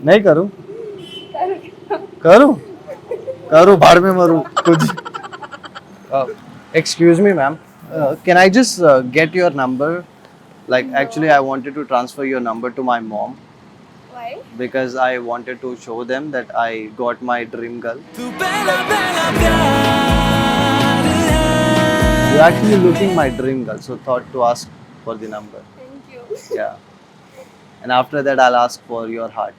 नहीं करूं? करूं? करूं भाड़ में मरूं कुछ. Excuse me, ma'am. Can I just get your number? Like, No. actually, I wanted to transfer your number to my mom Why? because I wanted to show them that I got my dream girl. You're actually looking my dream girl, so thought to ask for the number. Thank you. Yeah. And after that, I'll ask for your heart.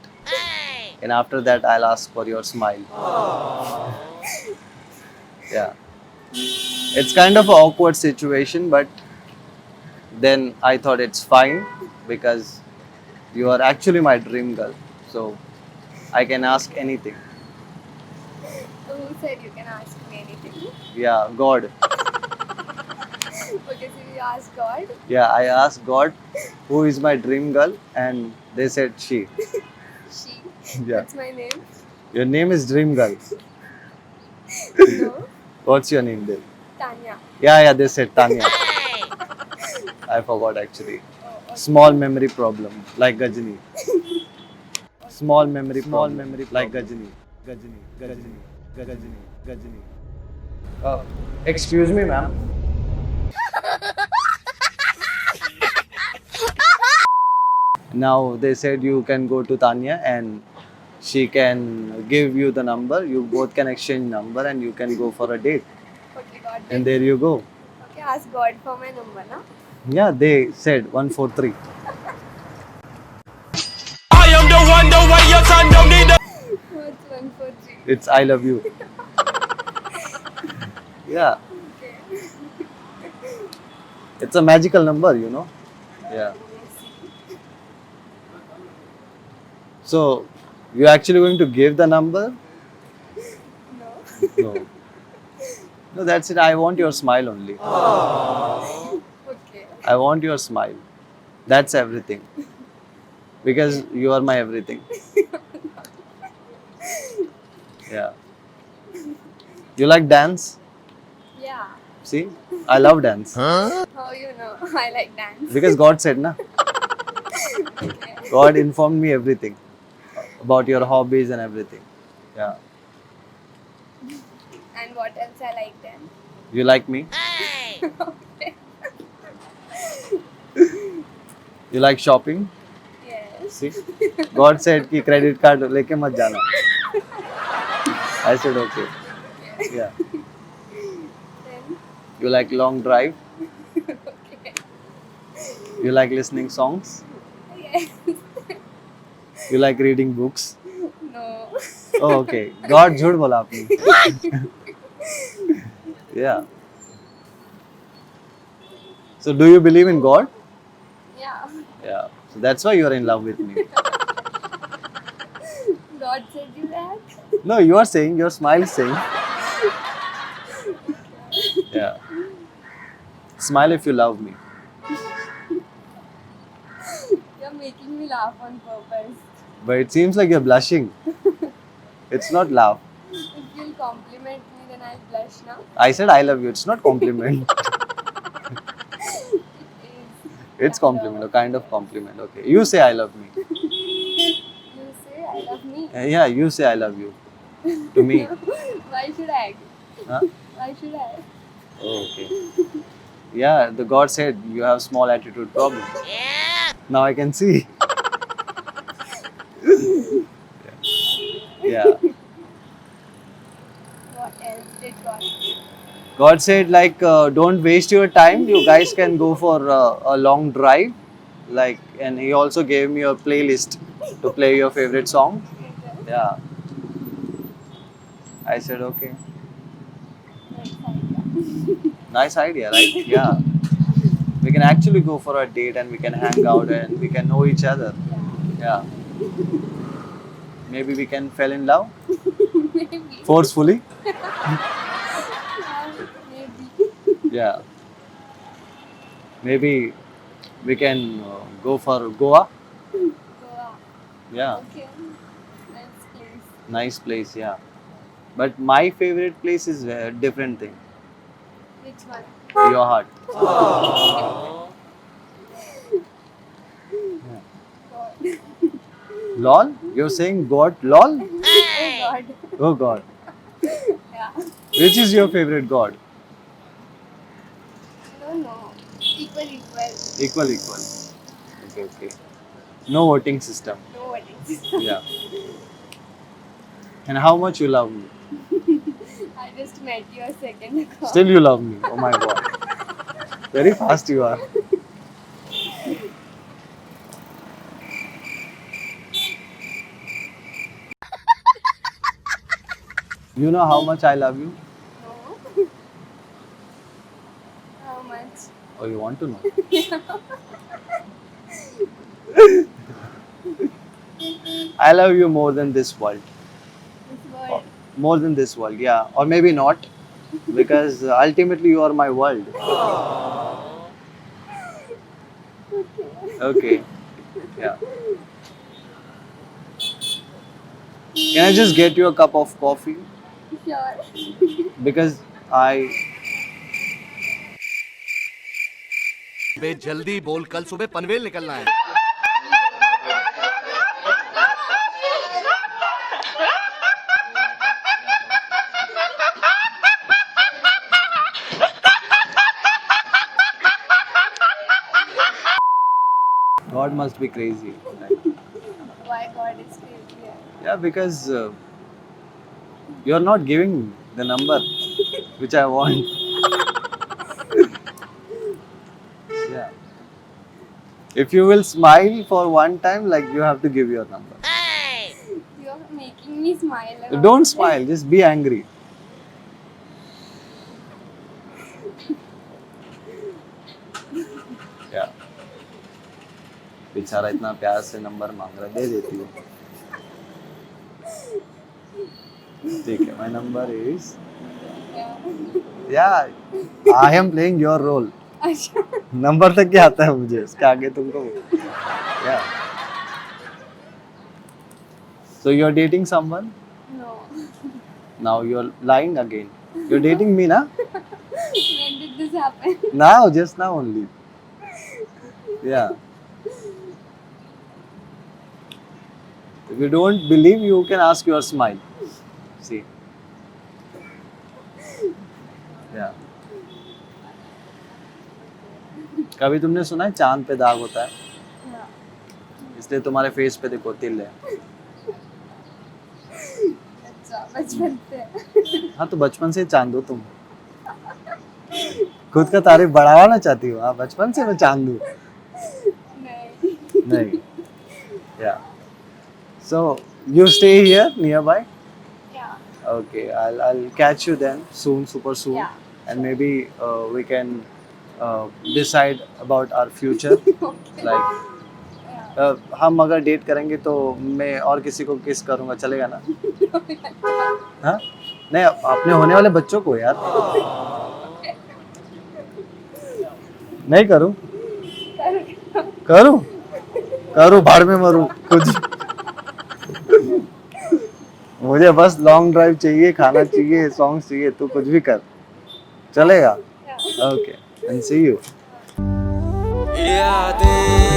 And after that, I'll ask for your smile. Yeah. It's kind of an awkward situation, but then I thought it's fine because you are actually my dream girl. So I can ask anything. Who said you can ask me anything? Yeah, God. Okay, so you asked God. Yeah, I asked God who is my dream girl, and they said she. She. Yeah. What's my name? Your name is Dream Girl. No. What's your name then? Tanya. Yeah, they said Tanya. I forgot actually. Oh, okay. Small memory problem, like Gajini. Small memory problem, like Gajini. Gajini. Excuse me, ma'am. Now they said you can go to Tanya and she can give you the number. You both can exchange number and you can go for a date. Okay, God. And there you go. Okay, ask God for my number, na? Yeah, they said 143. I am the one, the way your son don't need a What's 143? It's I love you. Yeah, Okay. it's a magical number, you know. Yeah. So, you actually going to give the number? No. No. No, that's it. I want your smile only. Okay. I want your smile. That's everything. Because you are my everything. Yeah. You like dance? Yeah. See? I love dance. How you know? I like dance. Because God said, na? Okay. God informed me everything about your hobbies and everything. Yeah. And what else I like then? You like me? You like shopping? Yes. See? God said कि credit card लेके मत जाना. I said okay. Yeah. Then You like long drive? okay. You like listening songs? Yes. You like reading books? No. Oh, okay. God झूठ बोला आपने. Yeah. So do you believe in God? Yeah. Yeah. So that's why you are in love with me. God said you that. No, you are saying, your smile is saying. Yeah. Smile if you love me. You're making me laugh on purpose. But it seems like you're blushing. It's not laugh. If you'll compliment me, then I'll blush now. I said I love you. It's not compliment. It is. It's compliment, a kind of compliment. Okay. You say I love me. You say I love me. Yeah, you say I love you. To me. Why should I? Huh? Why should I? Oh, okay. Yeah, the God said you have small attitude problem. Now I can see. Yeah. What else did God say? God said like don't waste your time. You guys can go for a long drive. Like, and he also gave me a playlist to play your favorite song. Okay. Yeah. I said okay. Nice idea. Nice idea, right? Yeah. We can actually go for a date and we can hang out and we can know each other. Yeah. Yeah. Maybe we can fall in love Maybe. forcefully. Yeah, maybe. Yeah. Maybe we can go for Goa. Goa. Yeah. Okay. Nice place. Nice place, yeah. But my favorite place is a different thing. Which one? Your heart. God. Lol? You're saying God? Lol? Oh God. Oh God. Yeah. Which is your favorite God? No. Equal. Equal, equal. Okay. No voting system. No weddings. Yeah. And how much you love me? I just met you a second ago. Still you love me. Oh my God. Very fast you are. You know how much I love you? No. How much? Or you want to know? I love you more than this world. This word. More than this world, yeah. Or maybe not. Because ultimately you are my world. Okay. Yeah. Can I just get you a cup of coffee? Sure. Because I बे जल्दी बोल कल सुबह पनवेल निकलना है God must be crazy. Why God is crazy? Yeah, because you're not giving the number which I want. Yeah. If you will smile for one time, like you have to give your number. You're making me smile. Don't smile, just be angry. Yeah. बेचारा इतना प्यार से number मांग रहा, दे देती हूँ. ठीक है, my number is. Yeah, I am playing your role. अच्छा. नंबर तक क्या आता है मुझे, उसके आगे तुमको. Yeah. So you're dating someone? No. Now you're lying again. You're dating me, na? When did this happen? Now, just now only. Yeah. If you don't believe, you can ask your smile. See. Yeah. कभी तुमने सुना है चांद पे दाग होता है? Yeah. इसलिए तुम्हारे फेस पे देखो तिल है. अच्छा, बचपन से. हाँ तो बचपन से चांद हो तुम. खुद का तारीफ बढ़ाना चाहती हो? हाँ बचपन से मैं चांद हूँ. नहीं. नहीं. Yeah. So you stay here nearby? Yeah. Okay, I'll catch you then soon, super soon, Yeah. and maybe we can decide about our future. Okay. Like Yeah. हम अगर डेट करेंगे तो मैं और किसी को किस करूँगा, चलेगा ना? हाँ? नहीं, अपने होने वाले बच्चों को यार. नहीं करूँ? करूँ? करूँ, भाड़ में मरूँ खुद. मुझे बस लॉन्ग ड्राइव चाहिए, खाना चाहिए, सॉन्ग्स चाहिए, तू कुछ भी कर, चलेगा? Yeah. Okay, and see you. यादें